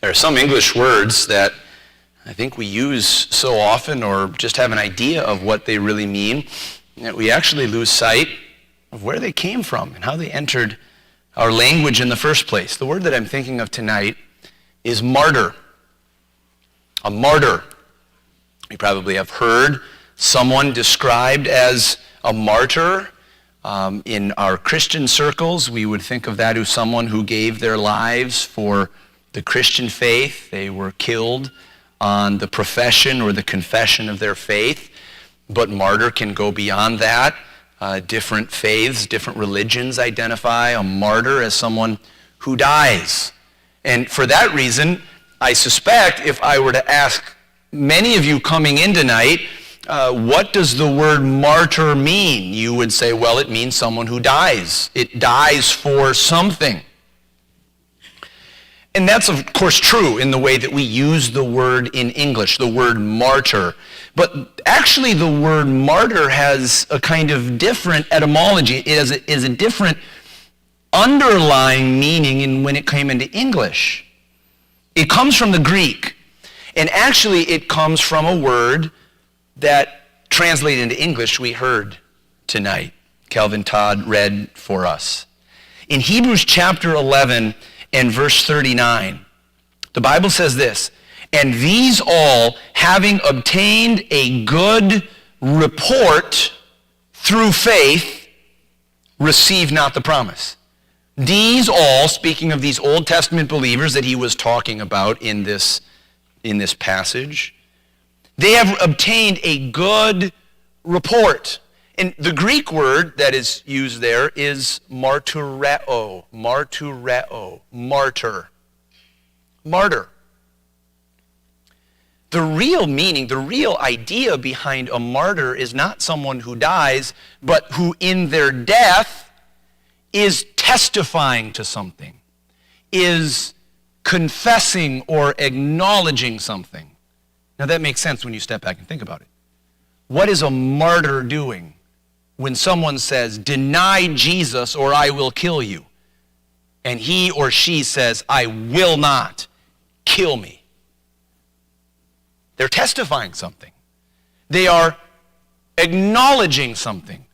There are some English words that I think we use so often or just have an idea of what they really mean that we actually lose sight of where they came from and how they entered our language in the first place. The word that I'm thinking of tonight is martyr. A martyr. You probably have heard someone described as a martyr. In our Christian circles, we would think of that as someone who gave their lives for the Christian faith. They were killed on the profession or the confession of their faith. But martyr can go beyond that. Different faiths, different religions identify a martyr as someone who dies. And for that reason, I suspect if I were to ask many of you coming in tonight, what does the word martyr mean? You would say, well, it means someone who dies. It dies for something. And that's, of course, true in the way that we use the word in English, the word martyr. But actually, the word martyr has a kind of different etymology. It is a different underlying meaning when it came into English. It comes from the Greek. And actually, it comes from a word that translated into English we heard tonight. Calvin Todd read for us. In Hebrews chapter 11, and verse 39, the Bible says this, "And these all, having obtained a good report through faith, receive not the promise." These all, speaking of these Old Testament believers that he was talking about in this passage, they have obtained a good report. And the Greek word that is used there is martyreo, martyr. The real meaning, the real idea behind a martyr is not someone who dies, but who in their death is testifying to something, is confessing or acknowledging something. Now that makes sense when you step back and think about it. What is a martyr doing? When someone says, "Deny Jesus or I will kill you," and he or she says, "I will not, kill me," they're testifying something. They are acknowledging something.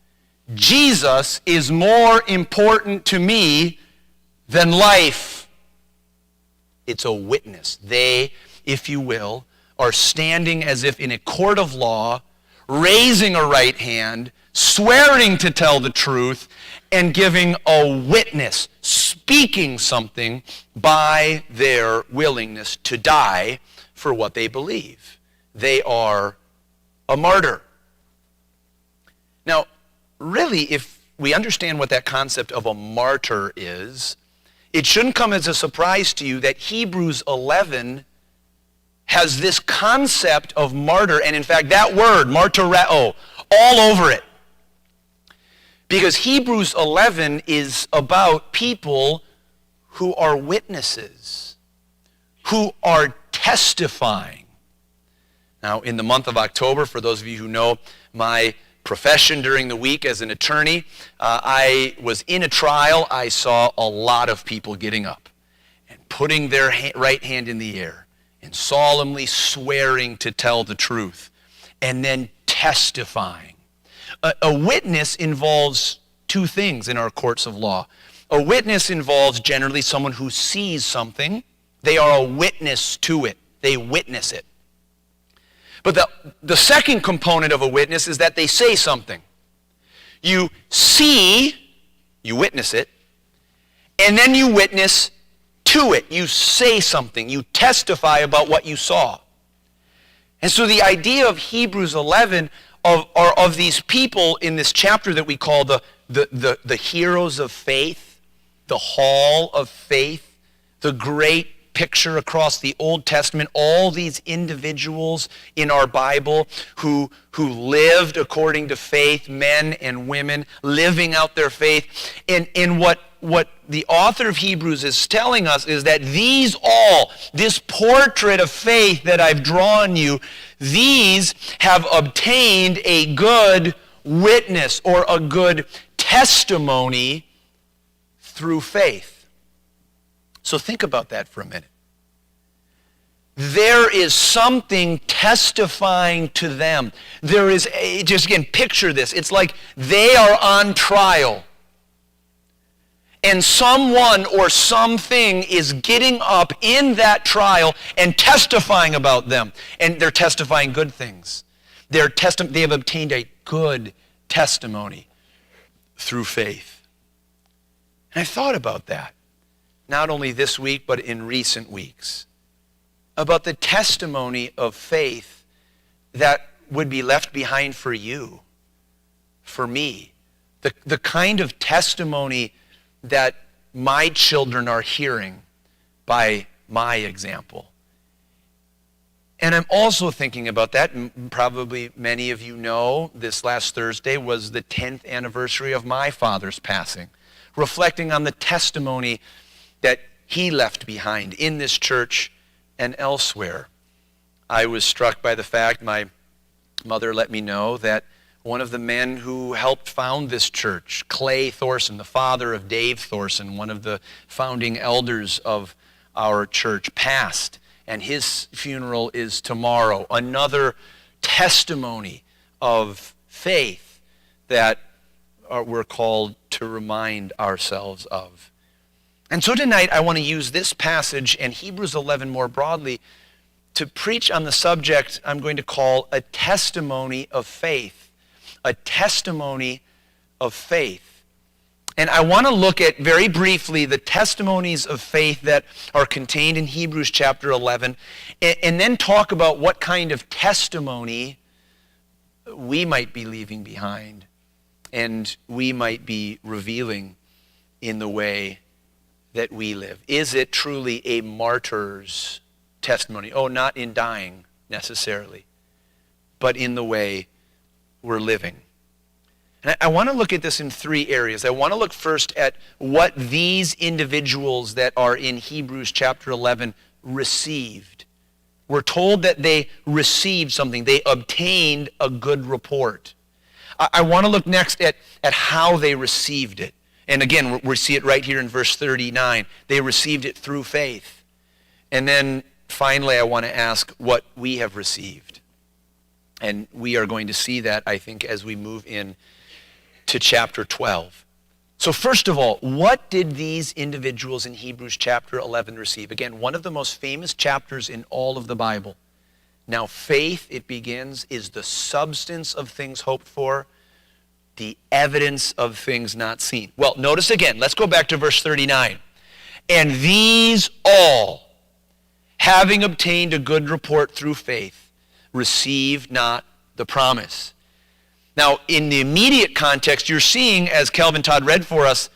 Jesus is more important to me than life. It's a witness. They, if you will, are standing as if in a court of law, raising a right hand, swearing to tell the truth, and giving a witness, speaking something by their willingness to die for what they believe. They are a martyr. Now, really, if we understand what that concept of a martyr is, it shouldn't come as a surprise to you that Hebrews 11 has this concept of martyr, and in fact, that word, martyreo, all over it. Because Hebrews 11 is about people who are witnesses, who are testifying. Now, in the month of October, for those of you who know my profession during the week as an attorney, I was in a trial. I saw a lot of people getting up and putting their right hand in the air and solemnly swearing to tell the truth and then testifying. A witness involves two things in our courts of law. A witness involves generally someone who sees something. They are a witness to it. They witness it. But the second component of a witness is that they say something. You see, you witness it, and then you witness to it. You say something. You testify about what you saw. And so the idea of Hebrews 11 of these people in this chapter that we call the heroes of faith, the hall of faith, the great picture across the Old Testament, all these individuals in our Bible who lived according to faith, men and women, living out their faith. And what the author of Hebrews is telling us is that this portrait of faith that I've drawn you, these have obtained a good witness or a good testimony through faith. So think about that for a minute. there is something testifying to them. There is, just again, picture this. It's like they are on trial. And someone or something is getting up in that trial and testifying about them. And they're testifying good things. They have obtained a good testimony through faith. And I thought about that, not only this week, but in recent weeks, about the testimony of faith that would be left behind for you, for me. The kind of testimony that my children are hearing by my example. And I'm also thinking about that, and probably many of you know, this last Thursday was the 10th anniversary of my father's passing, reflecting on the testimony that he left behind in this church and elsewhere. I was struck by the fact my mother let me know that one of the men who helped found this church, Clay Thorson, the father of Dave Thorson, one of the founding elders of our church, passed, and his funeral is tomorrow. Another testimony of faith that we're called to remind ourselves of. And so tonight I want to use this passage and Hebrews 11 more broadly to preach on the subject I'm going to call a testimony of faith. A testimony of faith. And I want to look at, very briefly, the testimonies of faith that are contained in Hebrews chapter 11, and then talk about what kind of testimony we might be leaving behind and we might be revealing in the way that we live. Is it truly a martyr's testimony? Oh, not in dying necessarily, but in the way we're living. And I want to look at this in three areas. I want to look first at what these individuals that are in Hebrews chapter 11 received. We're told that they received something. They obtained a good report. I want to look next at how they received it. And again, we see it right here in verse 39. They received it through faith. And then finally, I want to ask what we have received. And we are going to see that, I think, as we move in to chapter 12. So first of all, what did these individuals in Hebrews chapter 11 receive? Again, one of the most famous chapters in all of the Bible. Now, faith, it begins, is the substance of things hoped for, the evidence of things not seen. Well, notice again, let's go back to verse 39. And these all, having obtained a good report through faith, receive not the promise. Now, in the immediate context, you're seeing, as Calvin Todd read for us,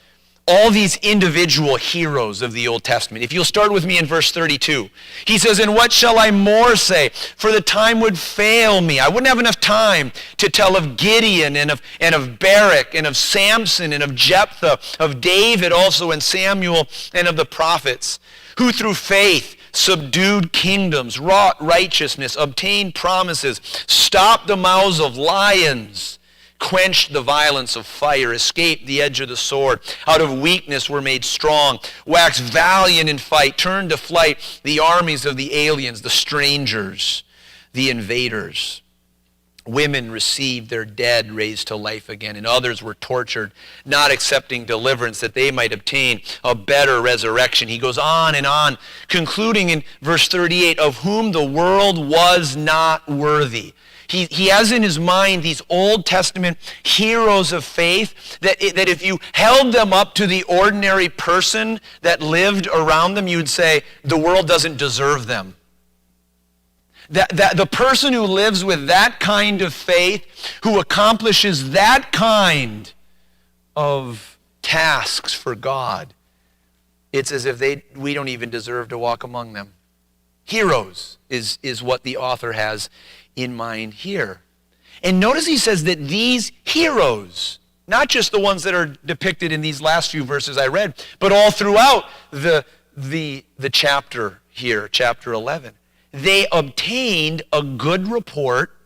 all these individual heroes of the Old Testament. If you'll start with me in verse 32, he says, "And what shall I more say? For the time would fail me." I wouldn't have enough time to tell of Gideon and of Barak and of Samson and of Jephthah, of David also and Samuel and of the prophets, who through faith subdued kingdoms, wrought righteousness, obtained promises, stopped the mouths of lions, quenched the violence of fire, escaped the edge of the sword, out of weakness were made strong, waxed valiant in fight, turned to flight the armies of the aliens, the strangers, the invaders. Women received their dead raised to life again, and others were tortured, not accepting deliverance that they might obtain a better resurrection. He goes on, concluding in verse 38, of whom the world was not worthy. He has in his mind these Old Testament heroes of faith that if you held them up to the ordinary person that lived around them, you'd say, the world doesn't deserve them. That the person who lives with that kind of faith, who accomplishes that kind of tasks for God, it's as if we don't even deserve to walk among them. Heroes is what the author has in mind here. And notice he says that these heroes, not just the ones that are depicted in these last few verses I read, but all throughout the chapter here, chapter 11, they obtained a good report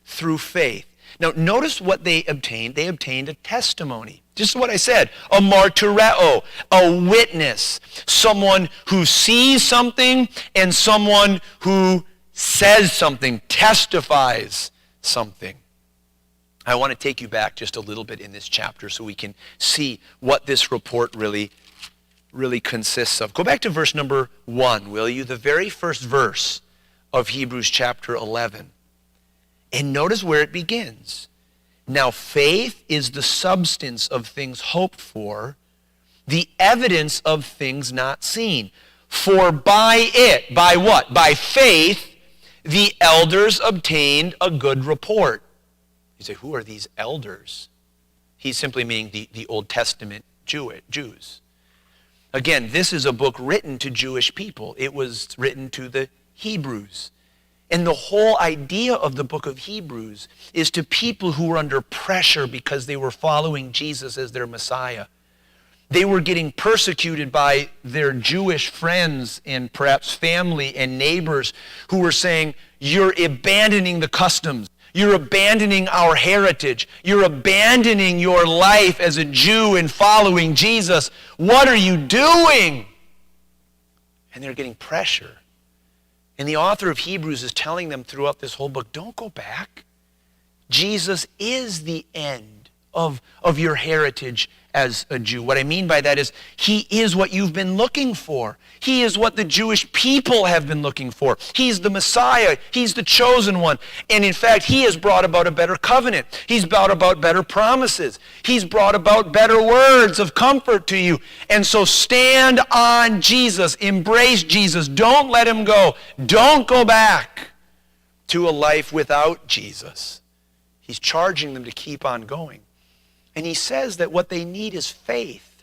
through faith. Now, notice what they obtained. They obtained a testimony. Just what I said, a martyreo, a witness, someone who sees something and someone who says something, testifies something. I want to take you back just a little bit in this chapter so we can see what this report really consists of. Go back to verse number 1, will you? The very first verse of Hebrews chapter 11. And notice where it begins. Now faith is the substance of things hoped for, the evidence of things not seen. For by it, by what? By faith, the elders obtained a good report. You say, who are these elders? He's simply meaning the Old Testament Jews. Again, this is a book written to Jewish people. It was written to the Hebrews. And the whole idea of the book of Hebrews is to people who were under pressure because they were following Jesus as their Messiah. They were getting persecuted by their Jewish friends and perhaps family and neighbors who were saying, you're abandoning the customs. You're abandoning our heritage. You're abandoning your life as a Jew and following Jesus. What are you doing? And they're getting pressure. And the author of Hebrews is telling them throughout this whole book, don't go back. Jesus is the end of your heritage as a Jew. What I mean by that is he is what you've been looking for. He is what the Jewish people have been looking for. He's the Messiah. He's the chosen one. And in fact, he has brought about a better covenant. He's brought about better promises. He's brought about better words of comfort to you. And so stand on Jesus. Embrace Jesus. Don't let him go. Don't go back to a life without Jesus. He's charging them to keep on going. And he says that what they need is faith.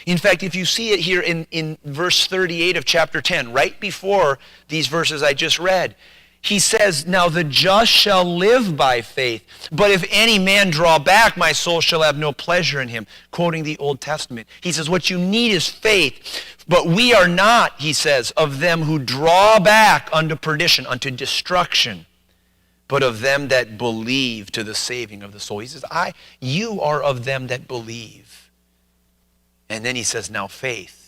In fact, if you see it here in verse 38 of chapter 10, right before these verses I just read, he says, now the just shall live by faith, but if any man draw back, my soul shall have no pleasure in him, quoting the Old Testament. He says, what you need is faith, but we are not, he says, of them who draw back unto perdition, unto destruction, but of them that believe to the saving of the soul. He says, you are of them that believe. And then he says, now faith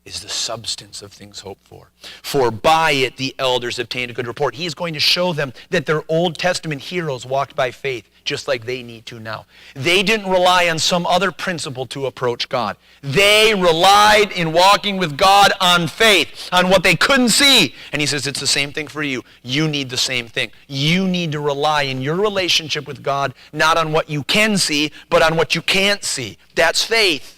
is the substance of things hoped for. For by it the elders obtained a good report. He is going to show them that their Old Testament heroes walked by faith, just like they need to now. They didn't rely on some other principle to approach God. They relied in walking with God on faith, on what they couldn't see. And he says it's the same thing for you. You need the same thing. You need to rely in your relationship with God, not on what you can see, but on what you can't see. That's faith.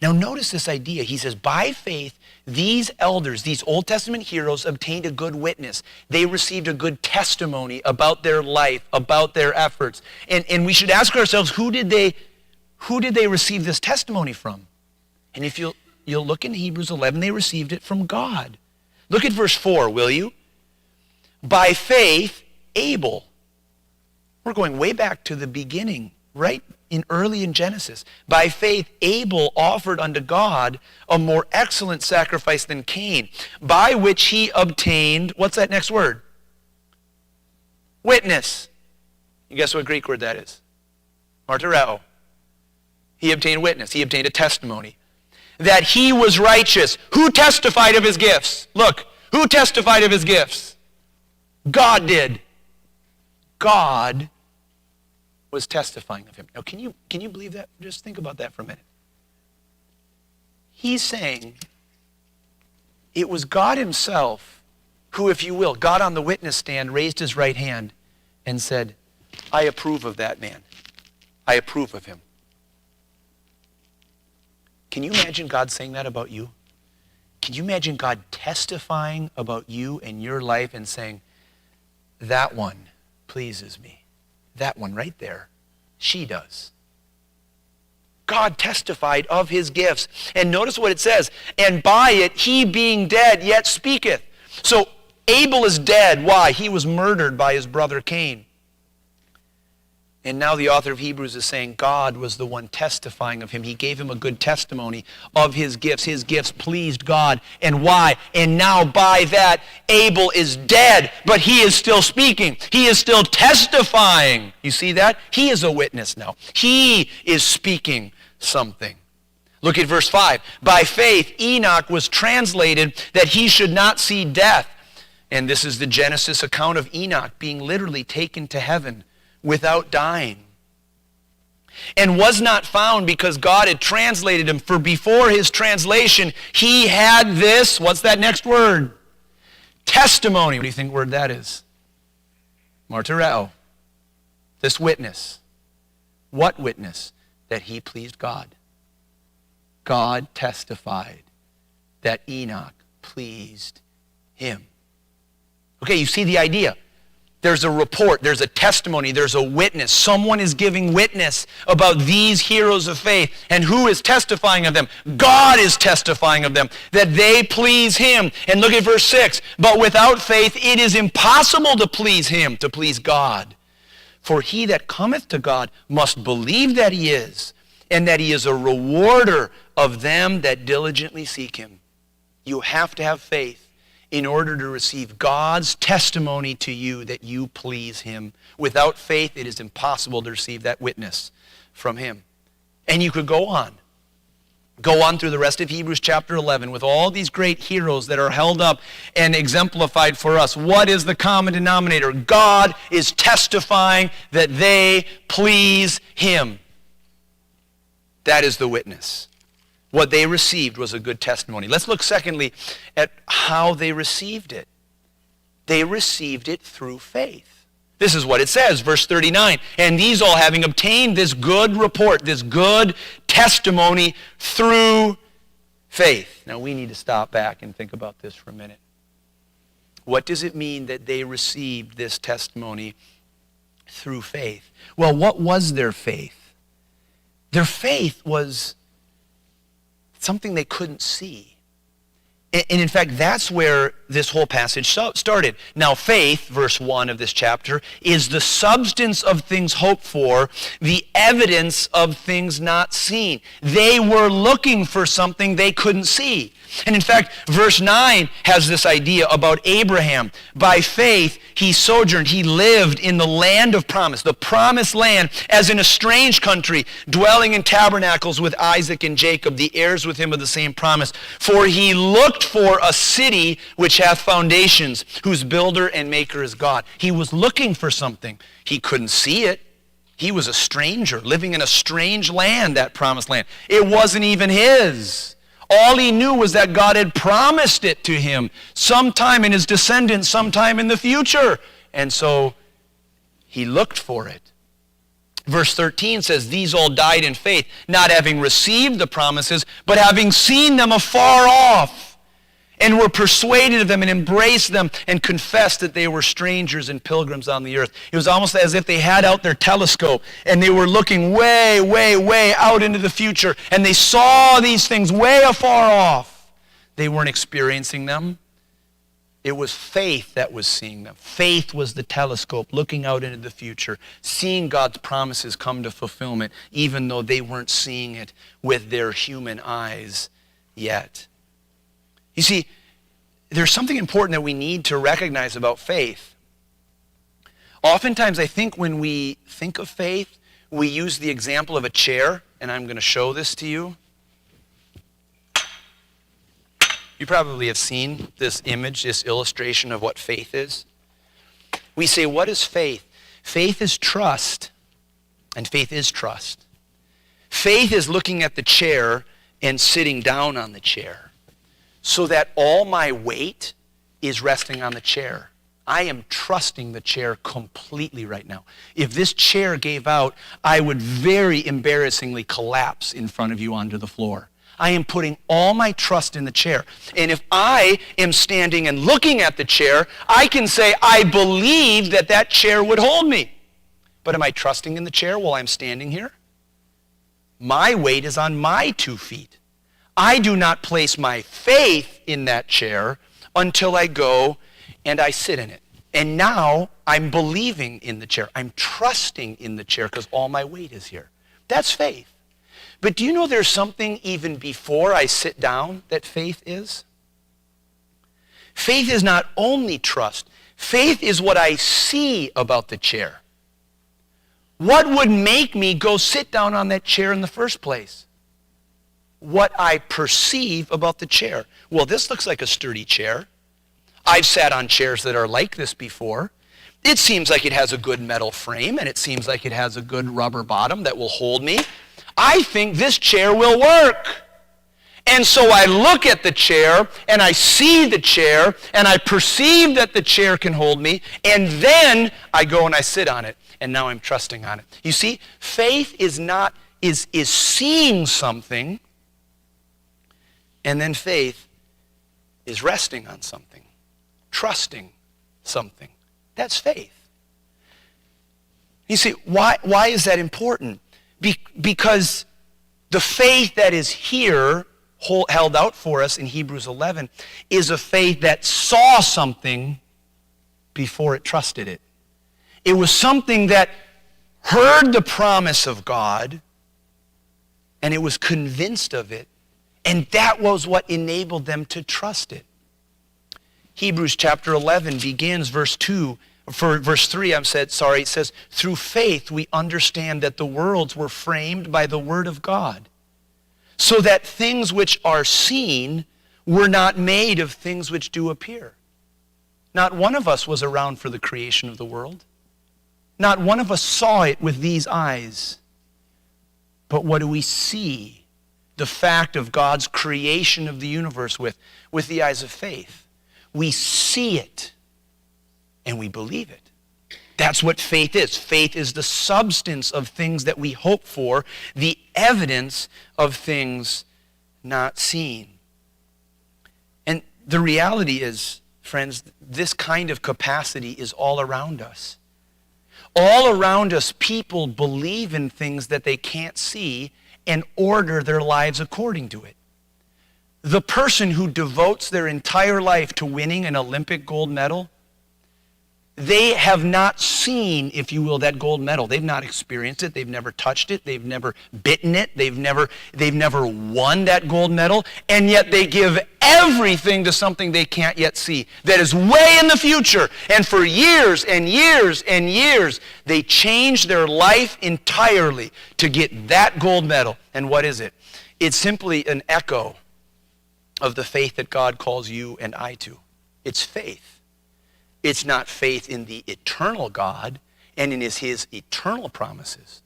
Now notice this idea. He says, by faith, these elders, these Old Testament heroes, obtained a good witness. They received a good testimony about their life, about their efforts. And we should ask ourselves, who did they receive this testimony from? And if you'll look in Hebrews 11, they received it from God. Look at verse 4, will you? By faith, Abel. We're going way back to the beginning, right? Early in Genesis. By faith, Abel offered unto God a more excellent sacrifice than Cain, by which he obtained, what's that next word? Witness. You guess what Greek word that is? Martyreo. He obtained witness. He obtained a testimony. That he was righteous. Who testified of his gifts? Look, who testified of his gifts? God did. God was testifying of him. Now, can you believe that? Just think about that for a minute. He's saying it was God himself who, if you will, got on the witness stand, raised his right hand, and said, I approve of that man. I approve of him. Can you imagine God saying that about you? Can you imagine God testifying about you and your life and saying, that one pleases me? That one right there, she does. God testified of his gifts. And notice what it says. And by it, he being dead yet speaketh. So Abel is dead. Why? He was murdered by his brother Cain. And now the author of Hebrews is saying God was the one testifying of him. He gave him a good testimony of his gifts. His gifts pleased God. And why? And now by that, Abel is dead, but he is still speaking. He is still testifying. You see that? He is a witness now. He is speaking something. Look at verse 5. By faith, Enoch was translated that he should not see death. And this is the Genesis account of Enoch being literally taken to heaven without dying. And was not found because God had translated him. For before his translation, he had this, what's that next word? Testimony. What do you think word that is? Martyreo. This witness. What witness? That he pleased God. God testified that Enoch pleased him. Okay, you see the idea. There's a report, there's a testimony, there's a witness. Someone is giving witness about these heroes of faith. And who is testifying of them? God is testifying of them, that they please him. And look at verse 6. But without faith it is impossible to please him, to please God. For he that cometh to God must believe that he is, and that he is a rewarder of them that diligently seek him. You have to have faith in order to receive God's testimony to you that you please him. Without faith, it is impossible to receive that witness from him. And you could go on. Go on through the rest of Hebrews chapter 11 with all these great heroes that are held up and exemplified for us. What is the common denominator? God is testifying that they please him. That is the witness. What they received was a good testimony. Let's look secondly at how they received it. They received it through faith. This is what it says, verse 39. And these all having obtained this good report, this good testimony through faith. Now we need to stop back and think about this for a minute. What does it mean that they received this testimony through faith? Well, what was their faith? Their faith was something they couldn't see. And in fact, that's where this whole passage started. Now faith, verse 1 of this chapter, is the substance of things hoped for, the evidence of things not seen. They were looking for something they couldn't see. And in fact, verse 9 has this idea about Abraham. By faith, he sojourned, he lived in the land of promise, the promised land, as in a strange country, dwelling in tabernacles with Isaac and Jacob, the heirs with him of the same promise. For he looked for a city which hath foundations, whose builder and maker is God. He was looking for something. He couldn't see it. He was a stranger, living in a strange land, that promised land. It wasn't even his. All he knew was that God had promised it to him sometime in his descendants, sometime in the future. And so he looked for it. Verse 13 says, these all died in faith, not having received the promises, but having seen them afar off, and were persuaded of them and embraced them and confessed that they were strangers and pilgrims on the earth. It was almost as if they had out their telescope and they were looking way, way, way out into the future, and they saw these things way afar off. They weren't experiencing them. It was faith that was seeing them. Faith was the telescope looking out into the future, seeing God's promises come to fulfillment, even though they weren't seeing it with their human eyes yet. You see, there's something important that we need to recognize about faith. Oftentimes, I think when we think of faith, we use the example of a chair, and I'm going to show this to you. You probably have seen this image, this illustration of what faith is. We say, what is faith? Faith is trust, and faith is trust. Faith is looking at the chair and sitting down on the chair, so that all my weight is resting on the chair. I am trusting the chair completely right now. If this chair gave out, I would very embarrassingly collapse in front of you onto the floor. I am putting all my trust in the chair. And if I am standing and looking at the chair, I can say, I believe that that chair would hold me. But am I trusting in the chair while I'm standing here? My weight is on my 2 feet. I do not place my faith in that chair until I go and I sit in it And now I'm believing in the chair. I'm trusting in the chair because all my weight is here. That's faith. But do you know there's something even before I sit down that faith is? Faith is not only trust. Faith is what I see about the chair. What would make me go sit down on that chair in the first place? What I perceive about the chair. Well, this looks like a sturdy chair. I've sat on chairs that are like this before. It seems like it has a good metal frame, and it seems like it has a good rubber bottom that will hold me. I think this chair will work. And so I look at the chair, and I see the chair, and I perceive that the chair can hold me, and then I go and I sit on it, and now I'm trusting on it. You see, faith is seeing something, and then faith is resting on something, trusting something. That's faith. You see, why is that important? Because the faith that is here, held out for us in Hebrews 11, is a faith that saw something before it trusted it. It was something that heard the promise of God, and it was convinced of it, and that was what enabled them to trust it. Hebrews chapter 11 begins verse 3, it says, through faith we understand that the worlds were framed by the word of God, so that things which are seen were not made of things which do appear. Not one of us was around for the creation of the world. Not one of us saw it with these eyes. But what do we see? The fact of God's creation of the universe with the eyes of faith. We see it and we believe it. That's what faith is. Faith is the substance of things that we hope for, the evidence of things not seen. And the reality is, friends, this kind of capacity is all around us. All around us, people believe in things that they can't see and order their lives according to it. The person who devotes their entire life to winning an Olympic gold medal, they have not seen, if you will, that gold medal. They've not experienced it. They've never touched it. They've never bitten it. They've never won that gold medal. And yet they give everything to something they can't yet see that is way in the future. And for years and years and years, they change their life entirely to get that gold medal. And what is it? It's simply an echo of the faith that God calls you and I to. It's faith. It's not faith in the eternal God and in his eternal promises.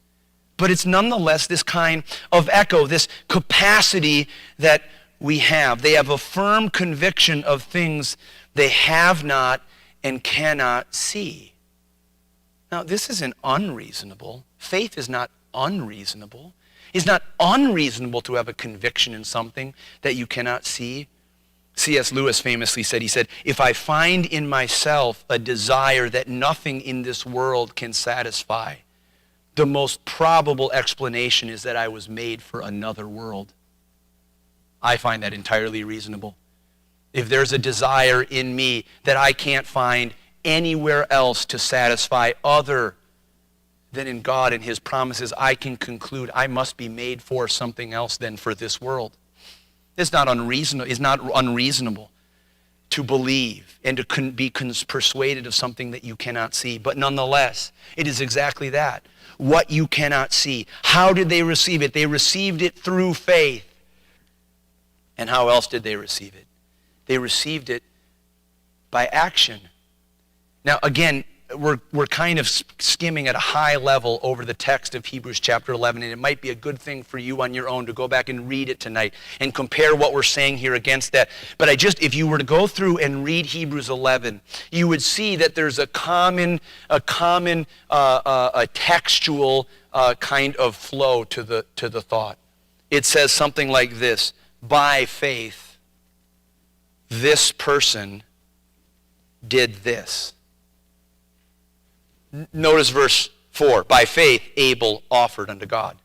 But it's nonetheless this kind of echo, this capacity that we have. They have a firm conviction of things they have not and cannot see. Now, this isn't unreasonable. Faith is not unreasonable. It's not unreasonable to have a conviction in something that you cannot see. C.S. Lewis famously said, if I find in myself a desire that nothing in this world can satisfy, the most probable explanation is that I was made for another world. I find that entirely reasonable. If there's a desire in me that I can't find anywhere else to satisfy other than in God and his promises, I can conclude I must be made for something else than for this world. It's not unreasonable to believe and to be persuaded of something that you cannot see. But nonetheless, it is exactly that. What you cannot see. How did they receive it? They received it through faith. And how else did they receive it? They received it by action. Now, again, we're kind of skimming at a high level over the text of Hebrews chapter 11, and it might be a good thing for you on your own to go back and read it tonight and compare what we're saying here against that. But if you were to go through and read Hebrews 11, you would see that there's a textual kind of flow to the thought. It says something like this: by faith, this person did this. Notice verse 4. By faith, Abel offered unto God.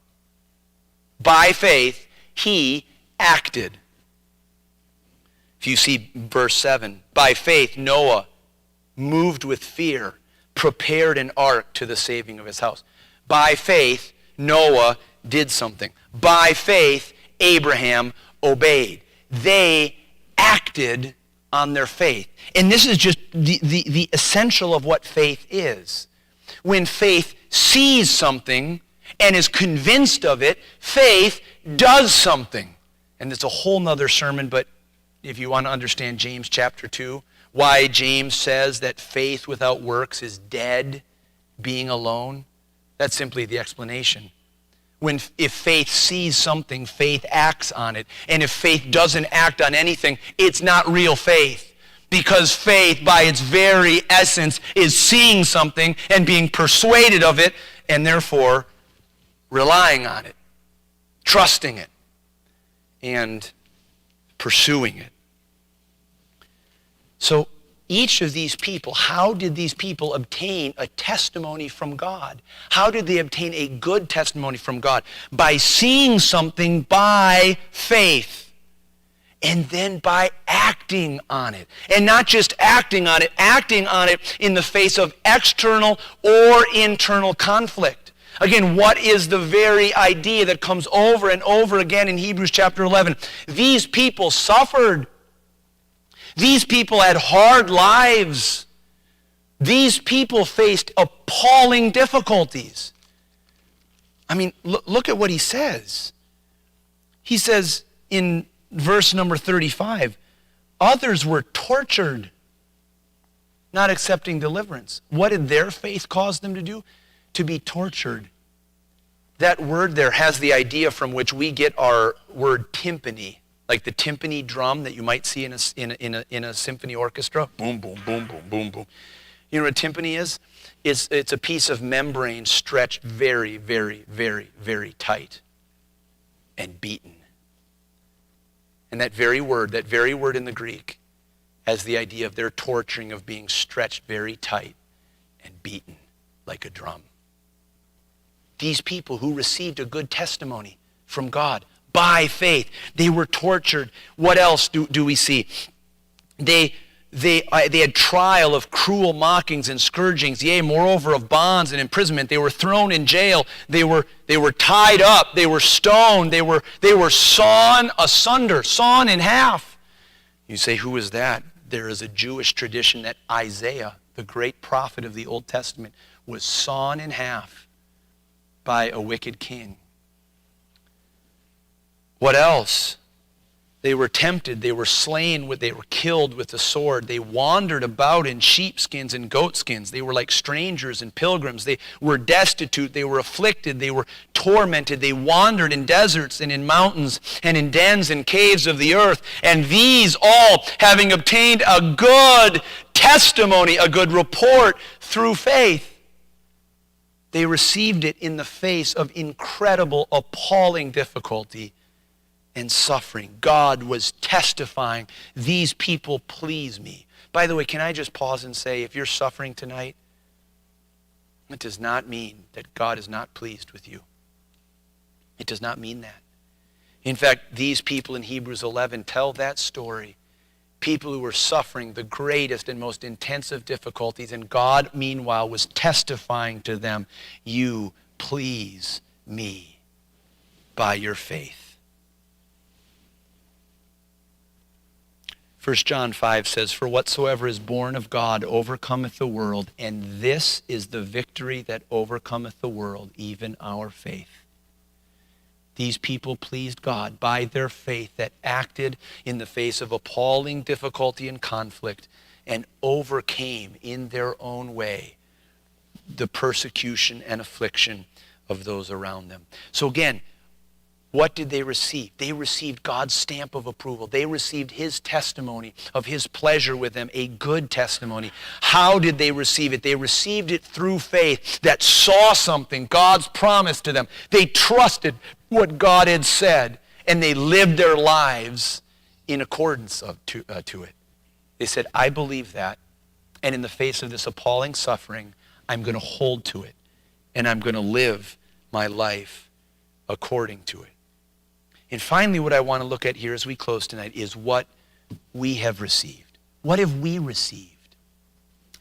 By faith, he acted. If you see verse 7, by faith, Noah moved with fear, prepared an ark to the saving of his house. By faith, Noah did something. By faith, Abraham obeyed. They acted on their faith. And this is just the essential of what faith is. When faith sees something and is convinced of it, faith does something. And it's a whole nother sermon, but if you want to understand James chapter 2, why James says that faith without works is dead, being alone, that's simply the explanation. If faith sees something, faith acts on it. And if faith doesn't act on anything, it's not real faith. Because faith, by its very essence, is seeing something and being persuaded of it, and therefore relying on it, trusting it, and pursuing it. So each of these people, how did these people obtain a testimony from God? How did they obtain a good testimony from God? By seeing something by faith, and then by acting on it. And not just acting on it in the face of external or internal conflict. Again, what is the very idea that comes over and over again in Hebrews chapter 11? These people suffered. These people had hard lives. These people faced appalling difficulties. I mean, look at what he says. He says in verse number 35, others were tortured, not accepting deliverance. What did their faith cause them to do? To be tortured. That word there has the idea from which we get our word timpani. Like the timpani drum that you might see in a symphony orchestra. Boom, boom, boom, boom, boom, boom. You know what a timpani is? It's a piece of membrane stretched very, very, very, very tight and beaten. And that very word in the Greek has the idea of their torturing, of being stretched very tight and beaten like a drum. These people who received a good testimony from God, by faith, they were tortured. What else do we see? They had trial of cruel mockings and scourgings, yea, moreover of bonds and imprisonment. They were thrown in jail. They were tied up. They were stoned. They were sawn asunder, sawn in half. You say, who is that? There is a Jewish tradition that Isaiah, the great prophet of the Old Testament, was sawn in half by a wicked king. What else? They were tempted, they were slain, they were killed with the sword. They wandered about in sheepskins and goatskins. They were like strangers and pilgrims. They were destitute, they were afflicted, they were tormented. They wandered in deserts and in mountains and in dens and caves of the earth. And these all, having obtained a good testimony, a good report through faith, they received it in the face of incredible, appalling difficulty and suffering. God was testifying, these people please me. By the way, can I just pause and say, if you're suffering tonight, it does not mean that God is not pleased with you. It does not mean that. In fact, these people in Hebrews 11 tell that story. People who were suffering the greatest and most intensive difficulties, and God, meanwhile, was testifying to them, you please me by your faith. 1 John 5 says, for whatsoever is born of God overcometh the world, and this is the victory that overcometh the world, even our faith. These people pleased God by their faith that acted in the face of appalling difficulty and conflict and overcame in their own way the persecution and affliction of those around them. So again, what did they receive? They received God's stamp of approval. They received his testimony of his pleasure with them, a good testimony. How did they receive it? They received it through faith that saw something, God's promise to them. They trusted what God had said, and they lived their lives in accordance to it. They said, I believe that, and in the face of this appalling suffering, I'm going to hold to it, and I'm going to live my life according to it. And finally, what I want to look at here as we close tonight is what we have received. What have we received?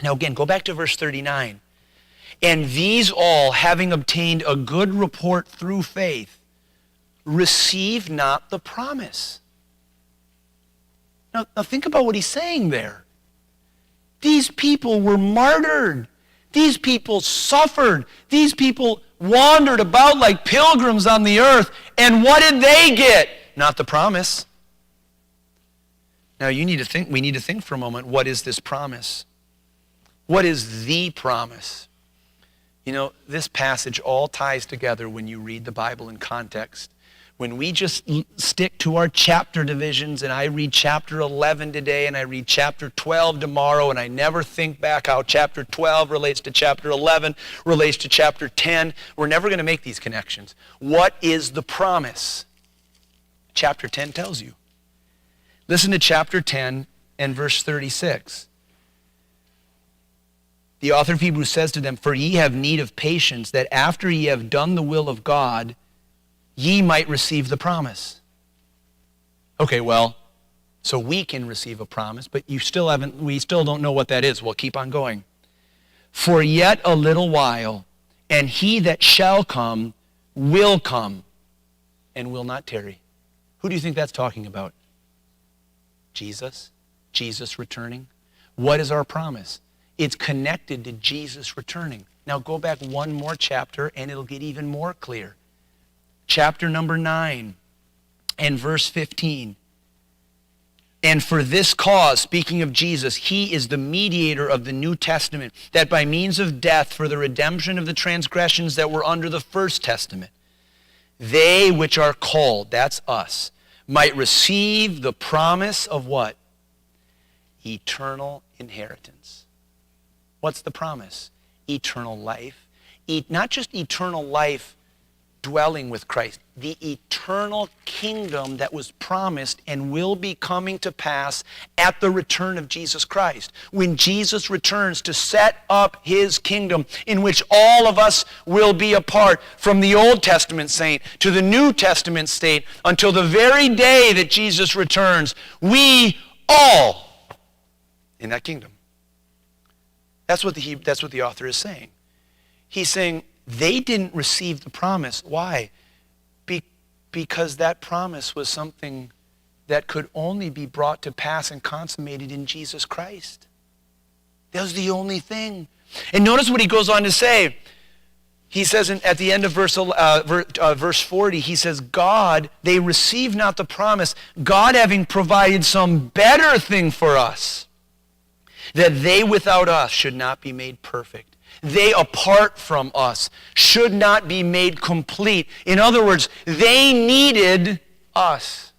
Now again, go back to verse 39. And these all, having obtained a good report through faith, receive not the promise. Now think about what he's saying there. These people were martyred. These people suffered. These people wandered about like pilgrims on the earth. And what did they get? Not the promise. Now we need to think for a moment, what is this promise? What is the promise? You know, this passage all ties together when you read the Bible in context. When we just stick to our chapter divisions, and I read chapter 11 today, and I read chapter 12 tomorrow, and I never think back how chapter 12 relates to chapter 11, relates to chapter 10, we're never going to make these connections. What is the promise? Chapter 10 tells you. Listen to chapter 10 and verse 36. The author of Hebrews says to them, "For ye have need of patience, that after ye have done the will of God, ye might receive the promise." Okay, well, so we can receive a promise, but we still don't know what that is. Well, keep on going. "For yet a little while, and he that shall come will come, and will not tarry." Who do you think that's talking about? Jesus? Jesus returning? What is our promise? It's connected to Jesus returning. Now go back one more chapter and it'll get even more clear. Chapter number 9 and verse 15. "And for this cause," speaking of Jesus, "he is the mediator of the New Testament, that by means of death for the redemption of the transgressions that were under the first testament, they which are called," that's us, "might receive the promise of" what? Eternal inheritance. What's the promise? Eternal life. Not just eternal life dwelling with Christ, the eternal kingdom that was promised and will be coming to pass at the return of Jesus Christ. When Jesus returns to set up his kingdom in which all of us will be a part, from the Old Testament saint to the New Testament saint, until the very day that Jesus returns, we all in that kingdom. That's what the author is saying. He's saying they didn't receive the promise. Why? Because that promise was something that could only be brought to pass and consummated in Jesus Christ. That was the only thing. And notice what he goes on to say. He says at the end of verse 40, he says, "God, they receive not the promise, God having provided some better thing for us, that they without us should not be made perfect. They apart from us should not be made complete." In other words, they needed us.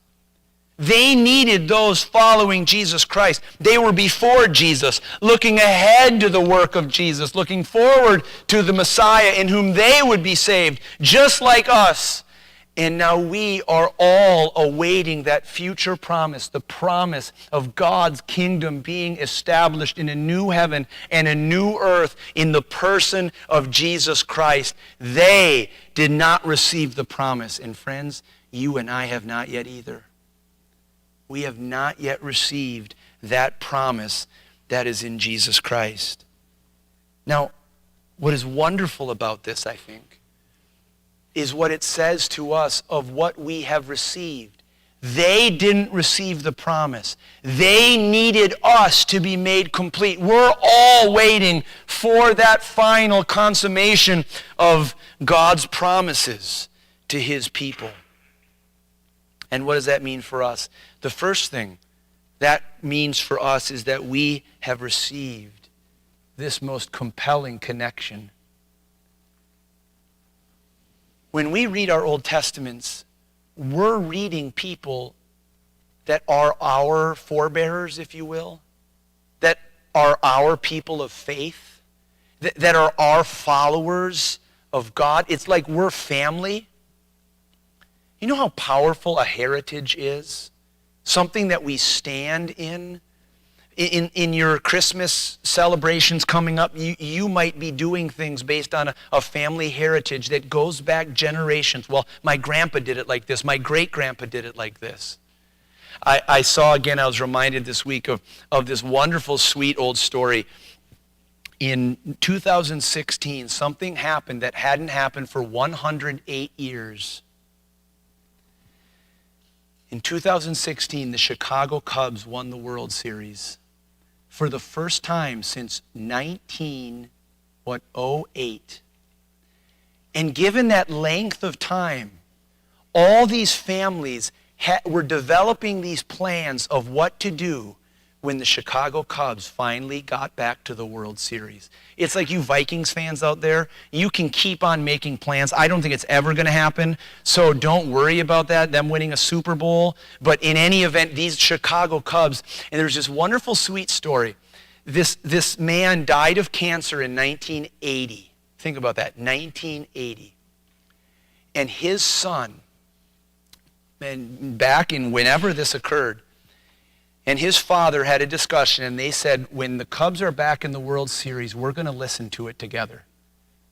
They needed those following Jesus Christ. They were before Jesus, looking ahead to the work of Jesus, looking forward to the Messiah in whom they would be saved, just like us. And now we are all awaiting that future promise, the promise of God's kingdom being established in a new heaven and a new earth in the person of Jesus Christ. They did not receive the promise. And friends, you and I have not yet either. We have not yet received that promise that is in Jesus Christ. Now, what is wonderful about this, I think, is what it says to us of what we have received. They didn't receive the promise. They needed us to be made complete. We're all waiting for that final consummation of God's promises to his people. And what does that mean for us? The first thing that means for us is that we have received this most compelling connection. When we read our Old Testaments, we're reading people that are our forebears, if you will, that are our people of faith, that are our followers of God. It's like we're family. You know how powerful a heritage is? Something that we stand in. In your Christmas celebrations coming up, you might be doing things based on a family heritage that goes back generations. Well, my grandpa did it like this. My great-grandpa did it like this. I saw, again, I was reminded this week of this wonderful, sweet old story. In 2016, something happened that hadn't happened for 108 years. In 2016, the Chicago Cubs won the World Series for the first time since 1908. And given that length of time, all these families were developing these plans of what to do when the Chicago Cubs finally got back to the World Series. It's like you Vikings fans out there, you can keep on making plans. I don't think it's ever going to happen, so don't worry about that, them winning a Super Bowl. But in any event, these Chicago Cubs, and there's this wonderful, sweet story. This man died of cancer in 1980. Think about that, 1980. And his son, and back in whenever this occurred, and his father had a discussion, and they said, when the Cubs are back in the World Series, we're going to listen to it together.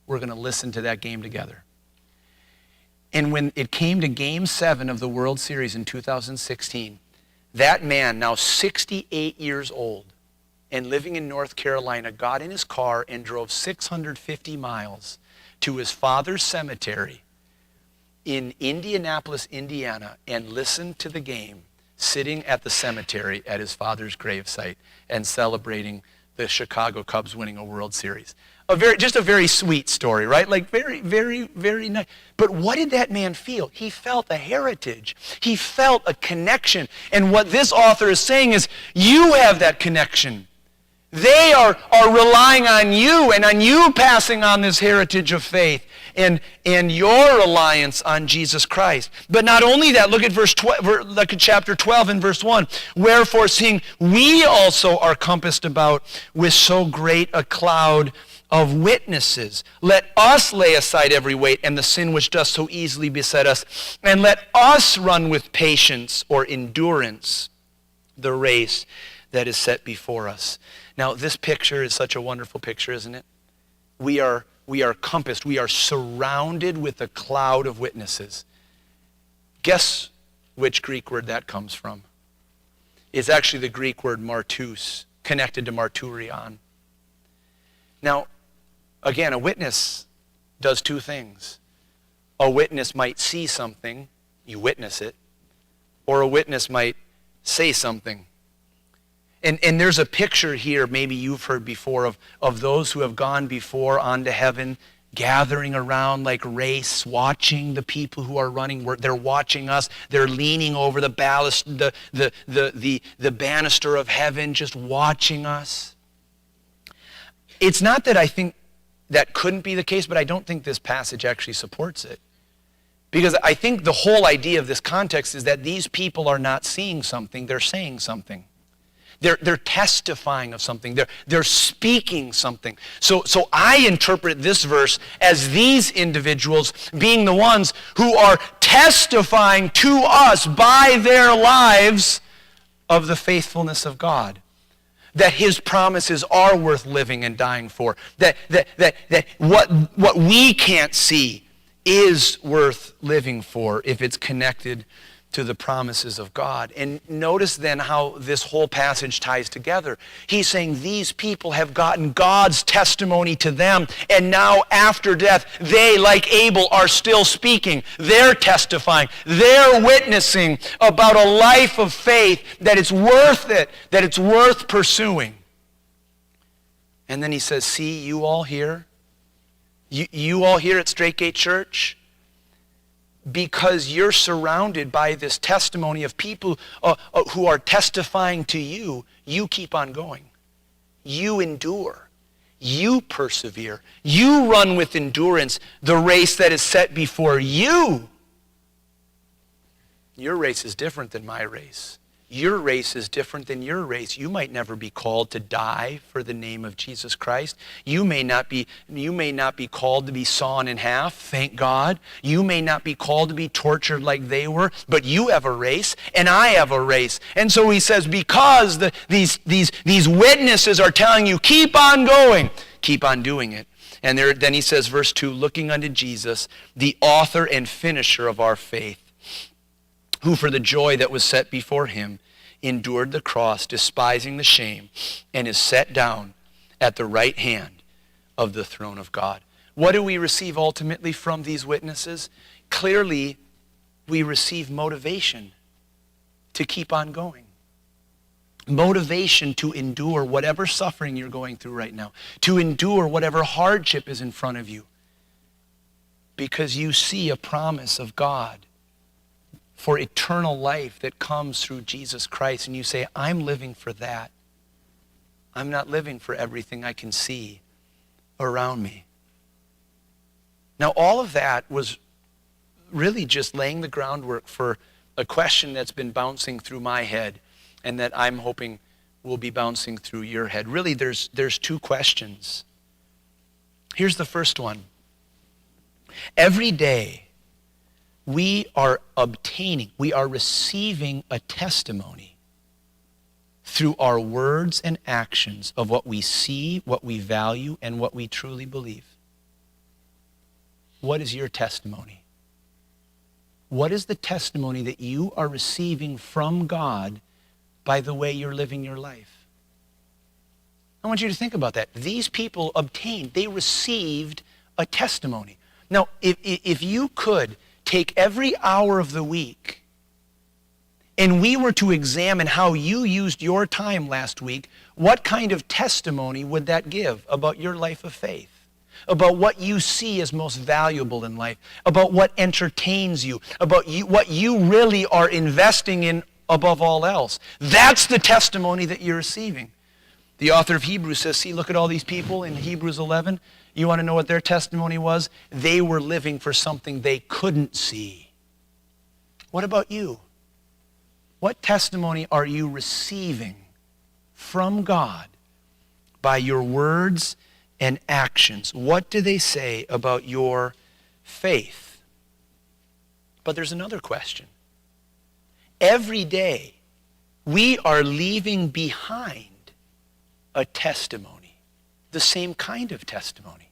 We're going to listen to that game together. And when it came to Game 7 of the World Series in 2016, that man, now 68 years old, and living in North Carolina, got in his car and drove 650 miles to his father's cemetery in Indianapolis, Indiana, and listened to the game, sitting at the cemetery at his father's gravesite and celebrating the Chicago Cubs winning a World Series. Just a very sweet story, right? Like very, very, very nice. But what did that man feel? He felt a heritage. He felt a connection. And what this author is saying is, you have that connection. They are relying on you and on you passing on this heritage of faith and your reliance on Jesus Christ. But not only that, look at look at chapter 12 and verse 1. Wherefore, seeing we also are compassed about with so great a cloud of witnesses, let us lay aside every weight and the sin which does so easily beset us, and let us run with patience or endurance the race that is set before us. Now, this picture is such a wonderful picture, isn't it? We are compassed. We are surrounded with a cloud of witnesses. Guess which Greek word that comes from? It's actually the Greek word martus, connected to marturion. Now, again, a witness does two things. A witness might see something, you witness it, or a witness might say something. And there's a picture here, maybe you've heard before, of those who have gone before onto heaven, gathering around like race, watching the people who are running. They're watching us. They're leaning over the ballast, the banister of heaven, just watching us. It's not that I think that couldn't be the case, but I don't think this passage actually supports it. Because I think the whole idea of this context is that these people are not seeing something, they're saying something. They're testifying of something. They're speaking something. So I interpret this verse as these individuals being the ones who are testifying to us by their lives of the faithfulness of God. That His promises are worth living and dying for. That what we can't see is worth living for if it's connected to the promises of God. And notice then how this whole passage ties together. He's saying these people have gotten God's testimony to them, and now after death, they, like Abel, are still speaking. They're testifying. They're witnessing about a life of faith, that it's worth it, that it's worth pursuing. And then he says, see, you all here? You all here at Straight Gate Church? Because you're surrounded by this testimony of people who are testifying to you, you keep on going. You endure. You persevere. You run with endurance the race that is set before you. Your race is different than my race. Your race is different than your race. You might never be called to die for the name of Jesus Christ. You may not be called to be sawn in half, thank God. You may not be called to be tortured like they were, but you have a race, and I have a race. And so he says, because these witnesses are telling you, keep on going, keep on doing it. And then he says, verse 2, looking unto Jesus, the author and finisher of our faith, who for the joy that was set before him endured the cross, despising the shame, and is set down at the right hand of the throne of God. What do we receive ultimately from these witnesses? Clearly, we receive motivation to keep on going. Motivation to endure whatever suffering you're going through right now, to endure whatever hardship is in front of you, because you see a promise of God for eternal life that comes through Jesus Christ, and you say, I'm living for that. I'm not living for everything I can see around me. Now, all of that was really just laying the groundwork for a question that's been bouncing through my head and that I'm hoping will be bouncing through your head. Really, there's two questions. Here's the first one. Every day, we are receiving a testimony through our words and actions of what we see, what we value, and what we truly believe. What is your testimony? What is the testimony that you are receiving from God by the way you're living your life? I want you to think about that. These people they received a testimony. Now, if you could take every hour of the week and we were to examine how you used your time last week, what kind of testimony would that give about your life of faith? About what you see as most valuable in life, about what entertains you, about what you really are investing in above all else. That's the testimony that you're receiving. The author of Hebrews says, see, look at all these people in Hebrews 11. You want to know what their testimony was? They were living for something they couldn't see. What about you? What testimony are you receiving from God by your words and actions? What do they say about your faith? But there's another question. Every day, we are leaving behind a testimony, the same kind of testimony.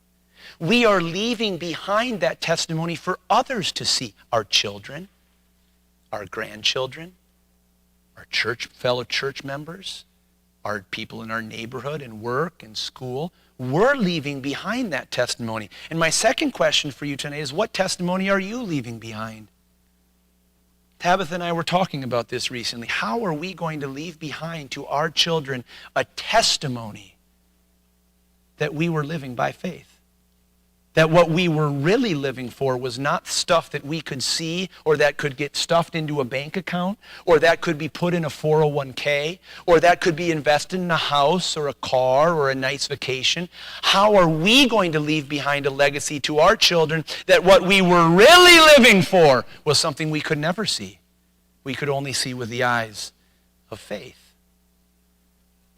We are leaving behind that testimony for others to see. Our children, our grandchildren, our fellow church members, our people in our neighborhood and work and school. We're leaving behind that testimony. And my second question for you tonight is, what testimony are you leaving behind? Tabitha and I were talking about this recently. How are we going to leave behind to our children a testimony that we were living by faith? That what we were really living for was not stuff that we could see or that could get stuffed into a bank account or that could be put in a 401k or that could be invested in a house or a car or a nice vacation. How are we going to leave behind a legacy to our children that what we were really living for was something we could never see? We could only see with the eyes of faith.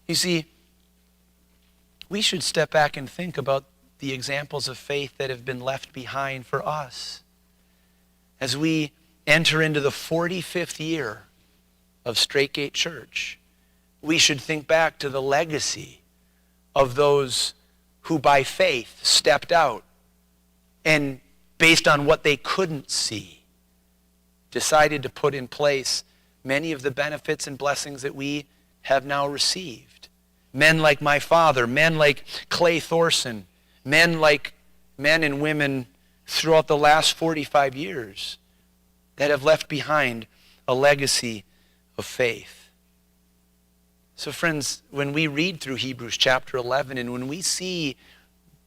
You see, we should step back and think about the examples of faith that have been left behind for us. As we enter into the 45th year of Straight Gate Church, we should think back to the legacy of those who by faith stepped out and based on what they couldn't see, decided to put in place many of the benefits and blessings that we have now received. Men like my father, men like Clay Thorson, men and women throughout the last 45 years that have left behind a legacy of faith. So friends, when we read through Hebrews chapter 11 and when we see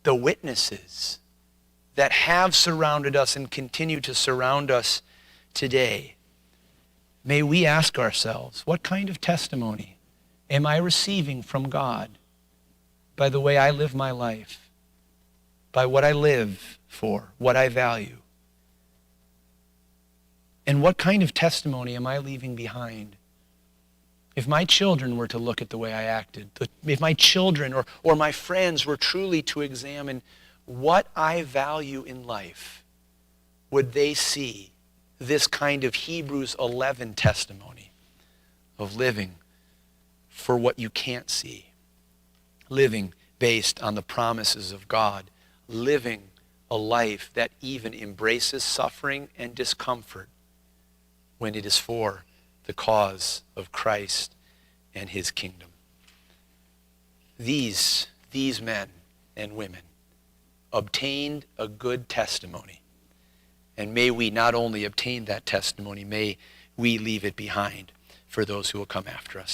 the witnesses that have surrounded us and continue to surround us today, may we ask ourselves, what kind of testimony am I receiving from God by the way I live my life? By what I live for, what I value. And what kind of testimony am I leaving behind? If my children were to look at the way I acted, if my children or my friends were truly to examine what I value in life, would they see this kind of Hebrews 11 testimony of living for what you can't see, living based on the promises of God, living a life that even embraces suffering and discomfort when it is for the cause of Christ and his kingdom. These these men and women obtained a good testimony. And may we not only obtain that testimony, may we leave it behind for those who will come after us.